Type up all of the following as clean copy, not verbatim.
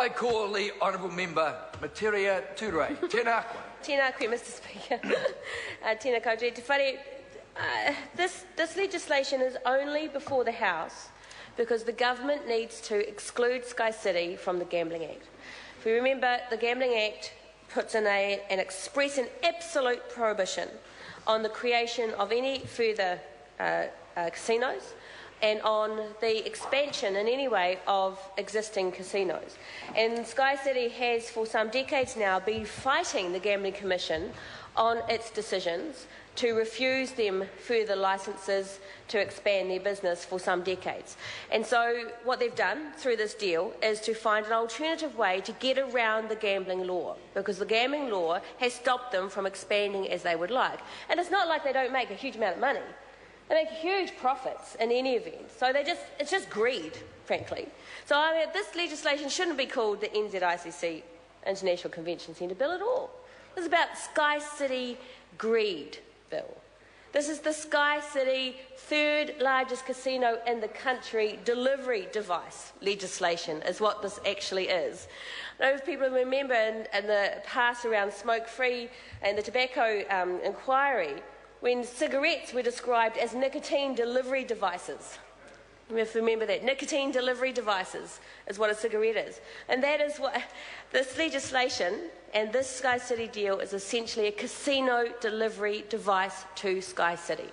I call the Honourable Member Materia Ture. Tēnā koe. Tēnā koe, Mr Speaker. Tēnā koutou. Te whare, this legislation is only before the House because the government needs to exclude Sky City from the Gambling Act. If we remember, the Gambling Act puts in an express and absolute prohibition on the creation of any further casinos and on the expansion in any way of existing casinos. And Sky City has for some decades now been fighting the Gambling Commission on its decisions to refuse them further licences to expand their business for some decades. And so what they've done through this deal is to find an alternative way to get around the gambling law, because the gambling law has stopped them from expanding as they would like. And it's not like they don't make a huge amount of money. They make huge profits in any event. So it's just greed, frankly. So I mean, this legislation shouldn't be called the NZICC International Convention Centre Bill at all. This is about Sky City greed bill. This is the Sky City third largest casino in the country delivery device legislation is what this actually is. I know if people remember in the past around smoke-free and the tobacco inquiry, when cigarettes were described as nicotine delivery devices. You have to remember that. Nicotine delivery devices is what a cigarette is. And that is what this legislation and this Sky City deal is essentially a casino delivery device to Sky City.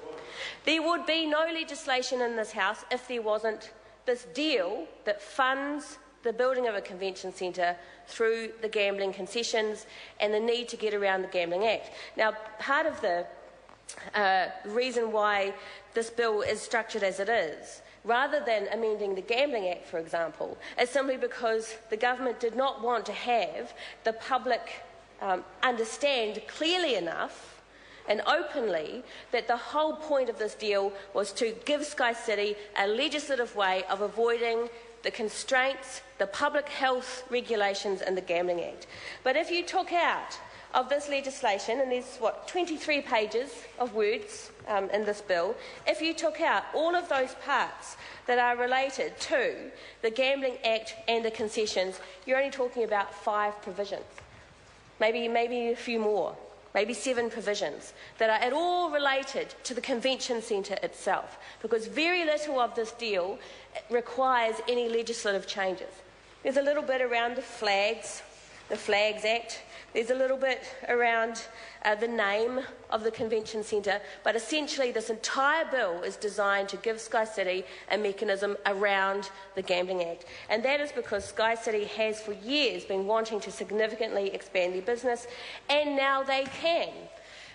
There would be no legislation in this House if there wasn't this deal that funds the building of a convention centre through the gambling concessions and the need to get around the Gambling Act. Now, part of the reason why this bill is structured as it is, rather than amending the Gambling Act, for example, is simply because the government did not want to have the public understand clearly enough and openly that the whole point of this deal was to give Sky City a legislative way of avoiding the constraints, the public health regulations and the Gambling Act. But if you took out of this legislation, and there's, 23 pages of words in this bill, if you took out all of those parts that are related to the Gambling Act and the concessions, you're only talking about 5 provisions, maybe a few more, maybe 7 provisions that are at all related to the convention centre itself, because very little of this deal requires any legislative changes. There's a little bit around the Flags Act. There's a little bit around the name of the convention centre, but essentially this entire bill is designed to give Sky City a mechanism around the Gambling Act. And that is because Sky City has for years been wanting to significantly expand their business, and now they can.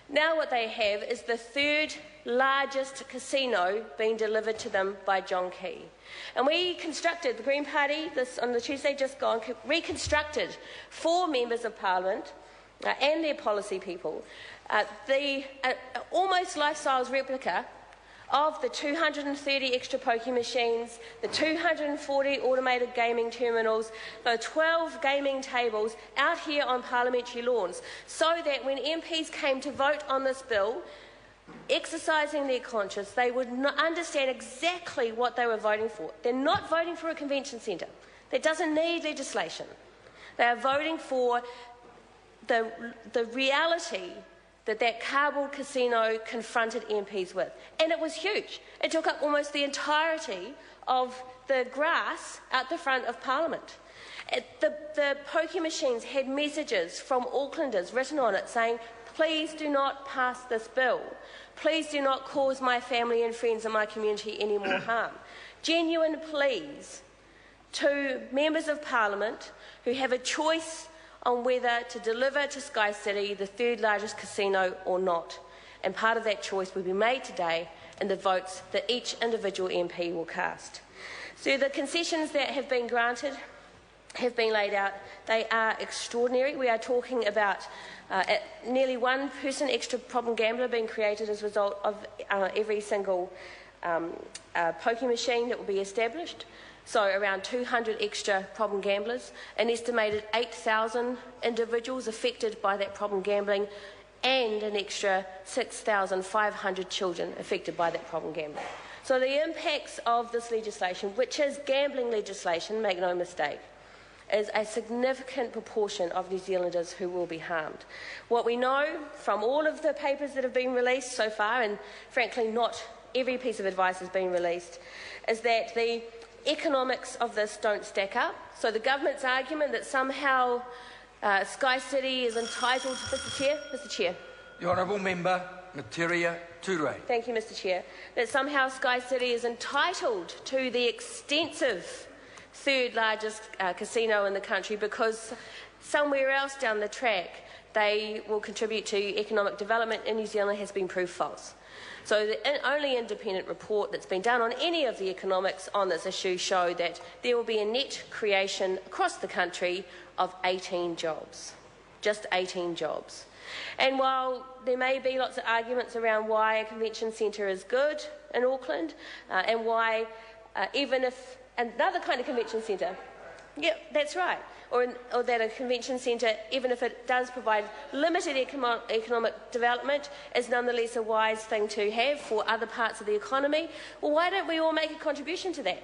Now what they have is the third largest casino being delivered to them by John Key. And we constructed, the Green Party, on the Tuesday just gone, reconstructed 4 members of Parliament and their policy people, the almost life-size replica of the 230 extra pokie machines, the 240 automated gaming terminals, the 12 gaming tables out here on parliamentary lawns, so that when MPs came to vote on this bill, exercising their conscience, they would understand exactly what they were voting for. They're not voting for a convention centre. That doesn't need legislation. They are voting for the reality that cardboard casino confronted MPs with. And it was huge. It took up almost the entirety of the grass out the front of Parliament. The pokie machines had messages from Aucklanders written on it saying, please do not pass this bill. Please do not cause my family and friends in my community any more harm. Genuine pleas to members of Parliament who have a choice on whether to deliver to Sky City the third largest casino or not. And part of that choice will be made today in the votes that each individual MP will cast. So the concessions that have been granted have been laid out. They are extraordinary. We are talking about nearly 1 person extra problem gambler being created as a result of every single pokie machine that will be established. So around 200 extra problem gamblers, an estimated 8,000 individuals affected by that problem gambling, and an extra 6,500 children affected by that problem gambling. So the impacts of this legislation, which is gambling legislation, make no mistake, is a significant proportion of New Zealanders who will be harmed. What we know from all of the papers that have been released so far, and frankly not every piece of advice has been released, is that the economics of this don't stack up. So the government's argument that somehow Sky City is entitled to... Mr Chair. The Honourable Member, Materia Ture. Thank you, Mr Chair. That somehow Sky City is entitled to the extensive third largest casino in the country because somewhere else down the track they will contribute to economic development in New Zealand has been proved false. So the only independent report that's been done on any of the economics on this issue show that there will be a net creation across the country of 18 jobs. Just 18 jobs. And while there may be lots of arguments around why a convention centre is good in Auckland and why even if another kind of convention centre, yeah, that's right, or that a convention centre, even if it does provide limited economic development, is nonetheless a wise thing to have for other parts of the economy, well, why don't we all make a contribution to that?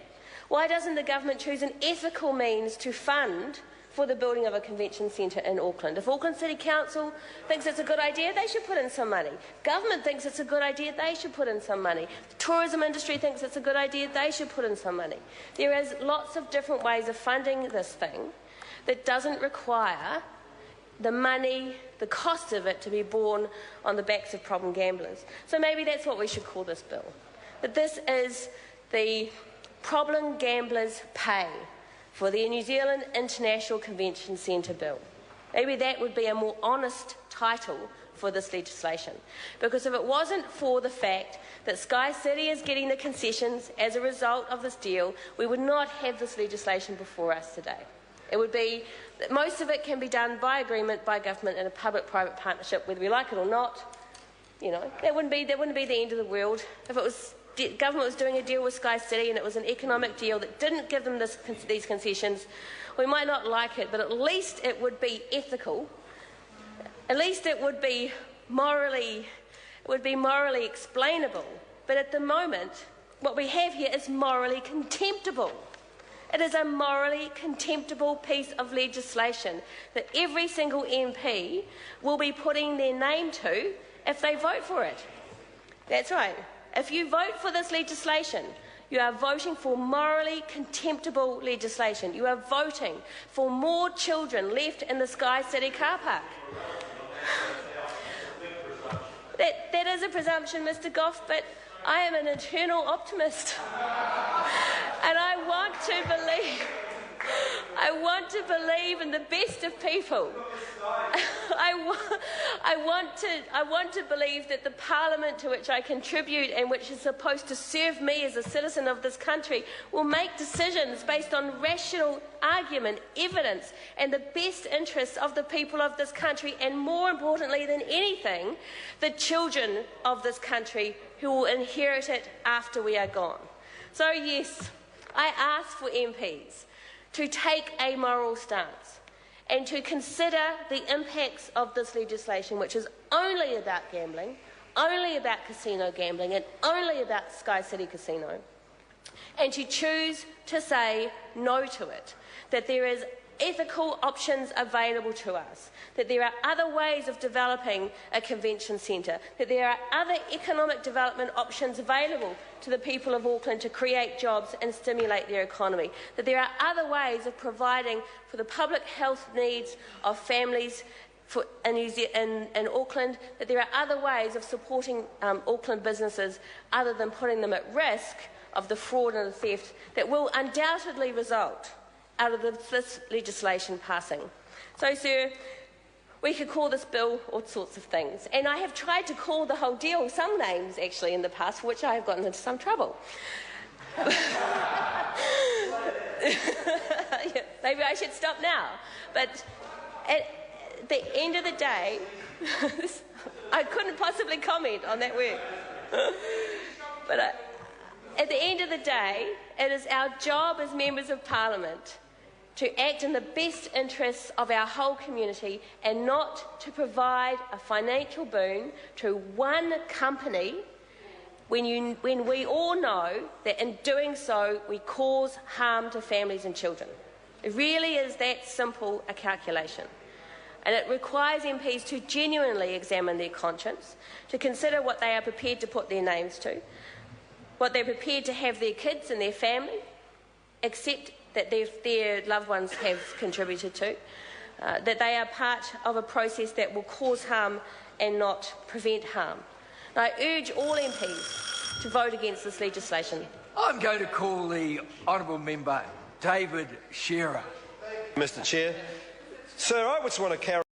Why doesn't the government choose an ethical means to fund for the building of a convention centre in Auckland? If Auckland City Council thinks it's a good idea, they should put in some money. Government thinks it's a good idea, they should put in some money. The tourism industry thinks it's a good idea, they should put in some money. There is lots of different ways of funding this thing that doesn't require the money, the cost of it to be borne on the backs of problem gamblers. So maybe that's what we should call this bill. That this is the problem gamblers pay for the New Zealand International Convention Centre Bill. Maybe that would be a more honest title for this legislation. Because if it wasn't for the fact that Sky City is getting the concessions as a result of this deal, we would not have this legislation before us today. It would be, most of it can be done by agreement by government in a public-private partnership, whether we like it or not. You know, that wouldn't be the end of the world. If it was government was doing a deal with Sky City and it was an economic deal that didn't give them these concessions, we might not like it, but at least it would be ethical. At least it would be morally explainable. But at the moment, what we have here is morally contemptible. It is a morally contemptible piece of legislation that every single MP will be putting their name to if they vote for it. That's right. If you vote for this legislation, you are voting for morally contemptible legislation. You are voting for more children left in the Sky City car park. That is a presumption, Mr. Goff, but I am an eternal optimist. And I want to believe in the best of people. I want to believe that the parliament to which I contribute and which is supposed to serve me as a citizen of this country will make decisions based on rational argument, evidence, and the best interests of the people of this country, and more importantly than anything, the children of this country who will inherit it after we are gone. So yes, I ask for MPs to take a moral stance and to consider the impacts of this legislation, which is only about gambling, only about casino gambling, and only about Sky City Casino, and to choose to say no to it, that there is ethical options available to us, that there are other ways of developing a convention centre, that there are other economic development options available to the people of Auckland to create jobs and stimulate their economy, that there are other ways of providing for the public health needs of families in Auckland, that there are other ways of supporting Auckland businesses other than putting them at risk of the fraud and the theft that will undoubtedly result out of this legislation passing. So, sir, we could call this bill all sorts of things. And I have tried to call the whole deal some names, actually, in the past, for which I have gotten into some trouble. Yeah, maybe I should stop now. But at the end of the day, I couldn't possibly comment on that word. But at the end of the day, it is our job as members of Parliament to act in the best interests of our whole community and not to provide a financial boon to one company when we all know that in doing so we cause harm to families and children. It really is that simple a calculation. And it requires MPs to genuinely examine their conscience, to consider what they are prepared to put their names to, what they're prepared to have their kids and their family accept that their loved ones have contributed to, that they are part of a process that will cause harm and not prevent harm. And I urge all MPs to vote against this legislation. I'm going to call the honourable member David Shearer. Mr. Chair. Sir, I just want to carry